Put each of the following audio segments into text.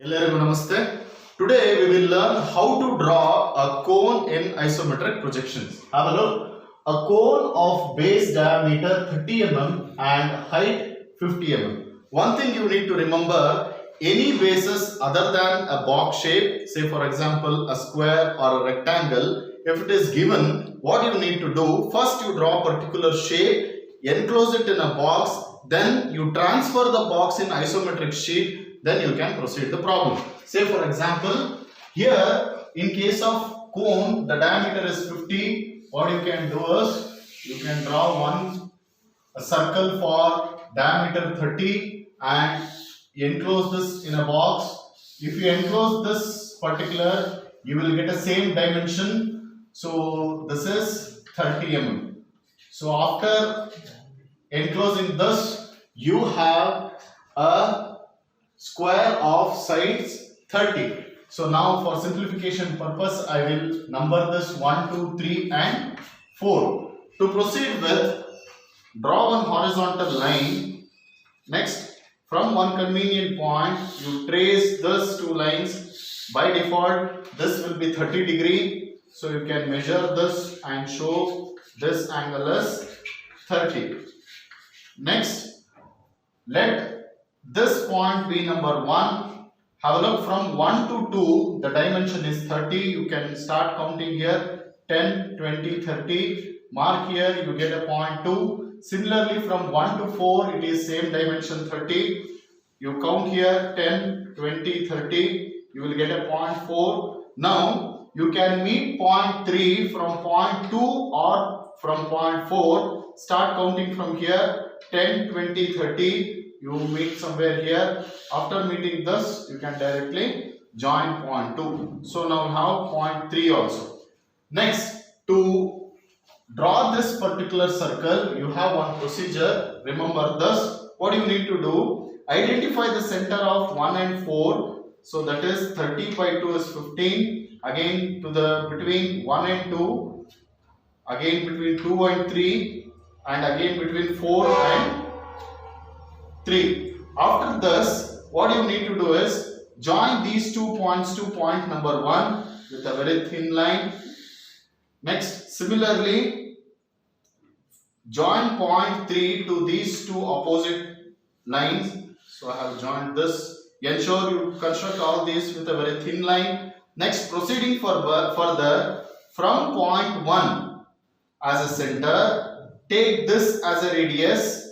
ಎಲ್ಲರಿಗೂ ನಮಸ್ತೆ. Today we will learn how to draw a cone in isometric projections. Have a look. A cone of base diameter 30 mm and height 50 mm. One thing you need to remember, any bases other than a box shape, say for example a square or a rectangle, if it is given, what you need to do, first you draw a particular shape, enclose it in a box, then you transfer the box in isometric sheet, then you can proceed the problem. Say for example, here in case of cone the diameter is 50. What you can do is you can draw a circle for diameter 30 and enclose this in a box. If you enclose this particular, you will get a same dimension. So this is 30 mm. So after enclosing this, you have a square of sides 30. So now for simplification purpose, I will number this 1, 2, 3 and 4. To proceed with, draw one horizontal line. Next, from one convenient point, you trace these two lines. By default, this will be 30 degree. So you can measure this and show this angle is 30. Next, let this point be number 1. Have a look, from 1 to 2, the dimension is 30. You can start counting here 10, 20, 30. Mark here, you get a point 2. Similarly, from 1 to 4, it is same dimension 30. You count here 10, 20, 30. You will get a point 4. Now, you can meet point 3 from point 2 or from point 4. Start counting from here 10, 20, 30. You meet somewhere here. After meeting this, you can directly join point 2. So now we have point 3 also. Next, to draw this particular circle, you have one procedure. Remember this. What you need to do? Identify the center of 1 and 4. So that is 30 by 2 is 15. Again to the between 1 and 2. Again between 2 and 3. And again between 4 and 3. After this, what you need to do is join these 2 points to point number 1 with a very thin line. Next, similarly, join point 3 to these 2 opposite lines. So I have joined this. Ensure you construct all these with a very thin line. Next, proceeding further, from point 1 as a center, take this as a radius.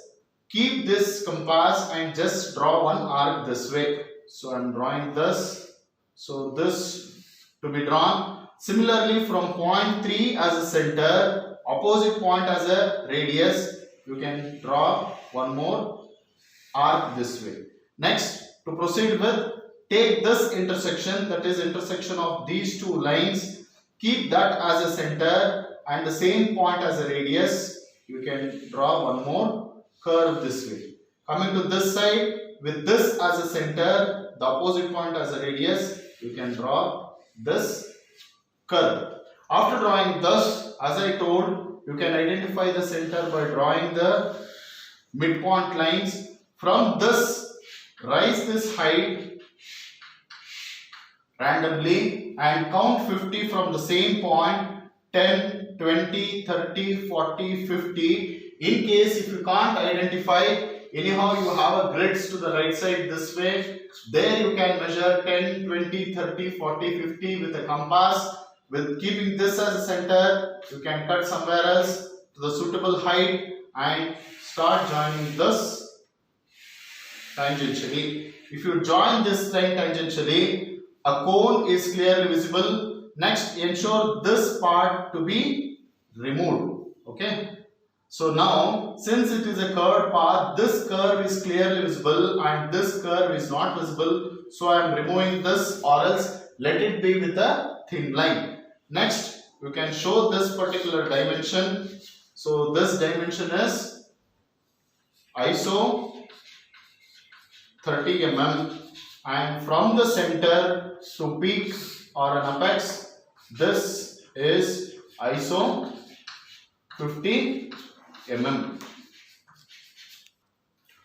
Keep this compass and just draw one arc this way. So I am drawing this. So this to be drawn. Similarly, from point 3 as a center, opposite point as a radius, you can draw one more arc this way. Next, to proceed with, take this intersection, that is intersection of these two lines, keep that as a center and the same point as a radius. You can draw one more curve this way. Coming to this side, with this as a center, the opposite point as a radius, you can draw this curve. After drawing this, as I told, you can identify the center by drawing the midpoint lines. From this, raise this height randomly and count 50 from the same point. 10, 20, 30, 40, 50. In case if you can't identify, anyhow you have a grids to the right side this way. There you can measure 10, 20, 30, 40, 50 with a compass. With keeping this as a center, you can cut somewhere else to the suitable height and start joining this tangentially. If you join this line tangentially, a cone is clearly visible. Next, ensure this part to be removed. Okay. So now, since it is a curved path, this curve is clearly visible and this curve is not visible. So I am removing this, or else let it be with a thin line. Next, you can show this particular dimension. So this dimension is ISO 30 mm, and from the center to peak or an apex, this is ISO 50 mm.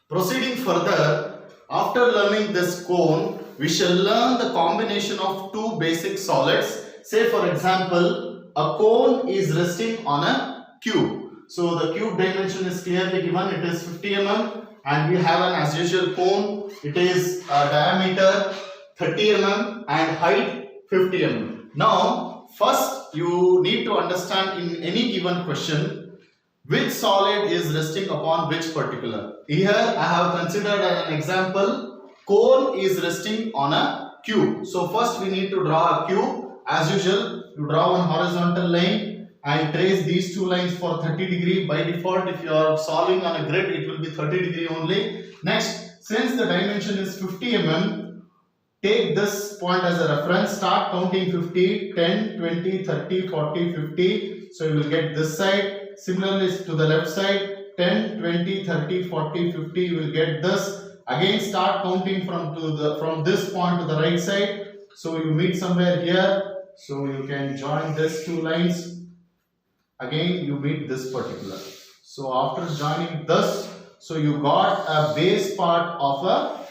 Proceeding further, after learning this cone, we shall learn the combination of two basic solids. Say for example, a cone is resting on a cube. So the cube dimension is clearly given, it is 50 mm, and we have an as usual cone. It is diameter 30 mm and height 50 mm. Now first you need to understand in any given question which solid is resting upon which particular. Here I have considered an example, cone is resting on a cube. So first we need to draw a cube. As usual, you draw one horizontal line and trace these two lines for 30 degree. By default, if you are solving on a grid, it will be 30 degree only. Next, since the dimension is 50 mm, take this point as a reference, start counting 50, 10, 20, 30, 40, 50. So you will get this side. Similarly to the left side, 10, 20, 30, 40, 50, you will get this. Again start counting from this point to the right side. So you meet somewhere here. So you can join these two lines. Again you meet this particular. So after joining this, so you got a base part of a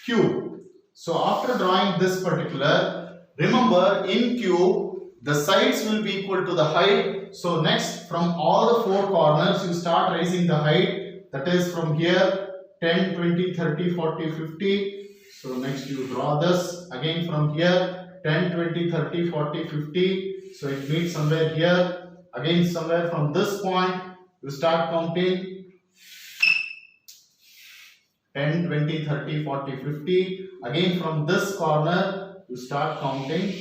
cube. So after drawing this particular, remember in cube the sides will be equal to the height. So next from all the four corners you start raising the height. That is from here 10, 20, 30, 40, 50. So next you draw this. Again from here 10, 20, 30, 40, 50. So it meets somewhere here. Again somewhere from this point you start counting 10, 20, 30, 40, 50. Again from this corner you start counting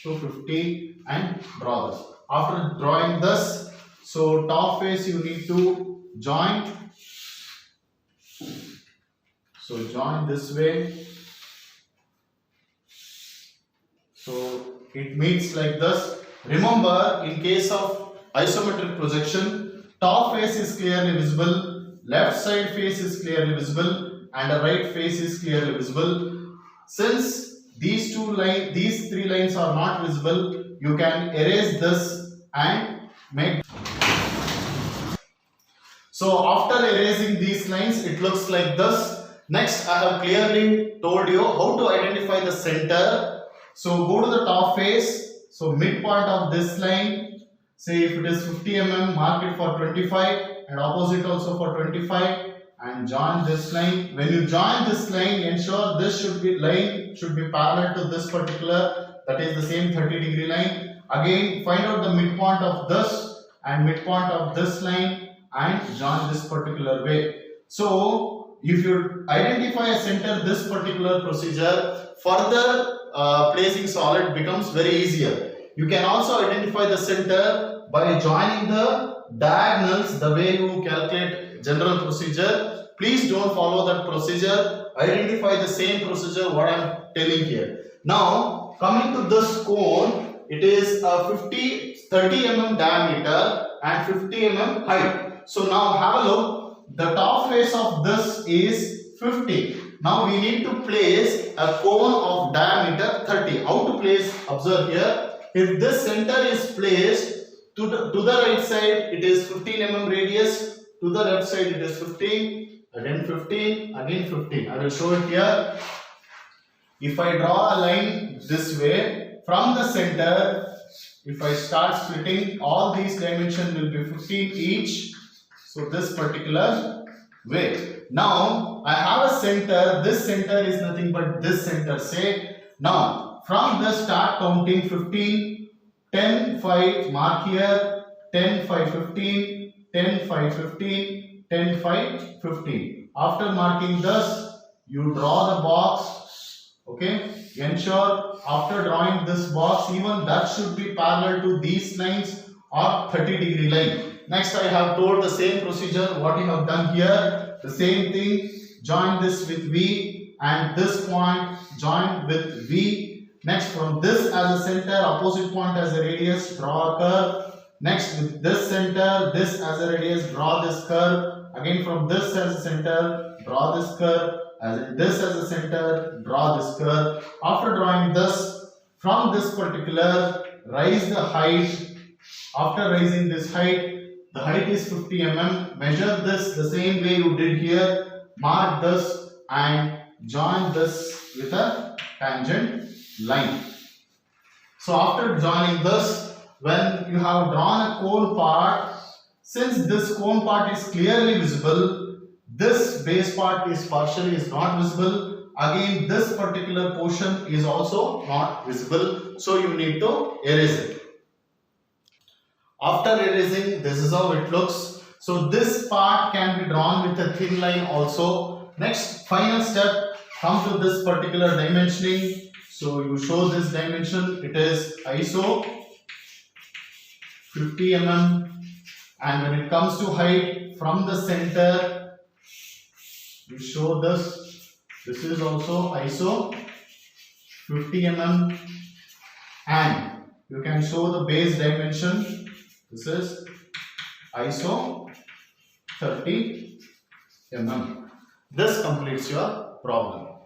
to 50 and draw this. After drawing this, so top face you need to join. So join this way. So it meets like this. Remember, in case of isometric projection, top face is clearly visible, left side face is clearly visible, and the right face is clearly visible. Since these three lines are not visible, you can erase this and make. So after erasing these lines, it looks like this. Next, I have clearly told you how to identify the center. So go to the top face. So midpoint of this line, say if it is 50 mm, mark it for 25 and opposite also for 25 and join this line. When you join this line, ensure this line should be parallel to this particular, that is the same 30 degree line. Again find out the midpoint of this and midpoint of this line and join this particular way. So if you identify a center, this particular procedure, further placing solid becomes very easier. You can also identify the center by joining the diagonals the way you calculate general procedure. Please don't follow that procedure. Identify the same procedure what I am telling here. Now coming to this cone, it is a 30 mm diameter and 50 mm height. So now have a look. The top face of this is 50. Now we need to place a cone of diameter 30. How to place? Observe here. If this center is placed to the right side, it is 15 mm radius. To the left side, it is 15. Again 15. Again 15. I will show it here. If I draw a line this way from the center, if I start splitting, all these dimensions will be 15 each. So this particular way. Now I have a center. This center is nothing but this center. Say now from this start counting 15, 10, 5, mark here, 10, 5, 15, 10, 5, 15, 10, 5, 15. After marking this, you draw the box. Okay. Ensure after drawing this box, even that should be parallel to these lines or 30 degree line. Next, I have told the same procedure what you have done here. The same thing. Join this with V and this point join with V. Next, from this as a center, opposite point as a radius, draw a curve. Next, with this center, this as a radius, draw this curve. Again, from this as a center, draw this curve. This as a center, draw this curve. After drawing this, from this particular, raise the height. After raising this height, the height is 50 mm. Measure this the same way you did here. Mark this and join this with a tangent line. So after joining this, when you have drawn a cone part, since this cone part is clearly visible, this base part is not visible. Again, this particular portion is also not visible. So you need to erase it. After erasing, this is how it looks. So this part can be drawn with a thin line also. Next, final step, come to this particular dimensioning. So you show this dimension, it is ISO 50 mm, and when it comes to height from the center, you show this is also ISO 50 mm, and you can show the base dimension, this is ISO 30 mm. This completes your problem.